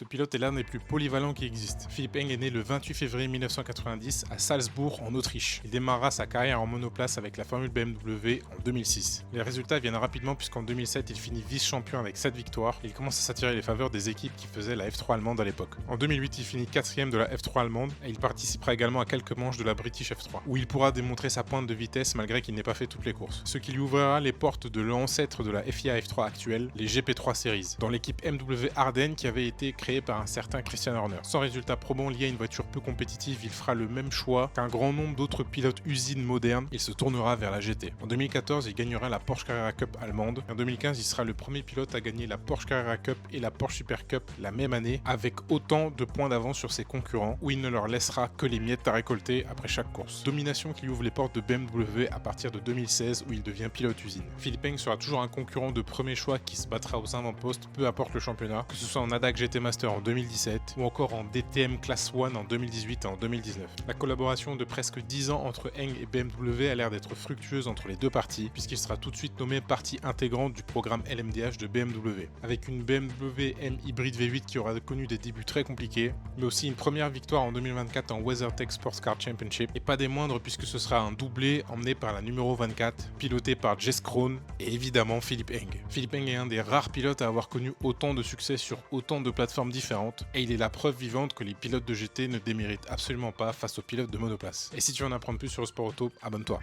Ce pilote est l'un des plus polyvalents qui existent. Philippe Eng est né le 28 février 1990 à Salzbourg en Autriche. Il démarrera sa carrière en monoplace avec la Formule BMW en 2006. Les résultats viennent rapidement puisqu'en 2007 il finit vice-champion avec 7 victoires et il commence à s'attirer les faveurs des équipes qui faisaient la F3 allemande à l'époque. En 2008 il finit 4ème de la F3 allemande et il participera également à quelques manches de la British F3 où il pourra démontrer sa pointe de vitesse malgré qu'il n'ait pas fait toutes les courses. Ce qui lui ouvrira les portes de l'ancêtre de la FIA F3 actuelle, les GP3 Series, dans l'équipe MW Ardennes qui avait été créée par un certain Christian Horner. Sans résultat probant lié à une voiture peu compétitive, il fera le même choix qu'un grand nombre d'autres pilotes usines modernes, il se tournera vers la GT. En 2014, il gagnera la Porsche Carrera Cup allemande et en 2015, il sera le premier pilote à gagner la Porsche Carrera Cup et la Porsche Super Cup la même année avec autant de points d'avance sur ses concurrents où il ne leur laissera que les miettes à récolter après chaque course. Domination qui lui ouvre les portes de BMW à partir de 2016 où il devient pilote usine. Philippe Eng sera toujours un concurrent de premier choix qui se battra aux avant-postes, peu importe le championnat, que ce soit en ADAC GT Master en 2017 ou encore en DTM Class 1 en 2018 et en 2019. La collaboration de presque 10 ans entre Eng et BMW a l'air d'être fructueuse entre les deux parties puisqu'il sera tout de suite nommé partie intégrante du programme LMDH de BMW. Avec une BMW M hybride V8 qui aura connu des débuts très compliqués, mais aussi une première victoire en 2024 en WeatherTech Sports Car Championship et pas des moindres puisque ce sera un doublé emmené par la numéro 24, piloté par Jess Krohn et évidemment Philippe Eng. Philippe Eng est un des rares pilotes à avoir connu autant de succès sur autant de plateformes différentes et il est la preuve vivante que les pilotes de GT ne déméritent absolument pas face aux pilotes de monoplace. Et si tu veux en apprendre plus sur le sport auto, abonne-toi.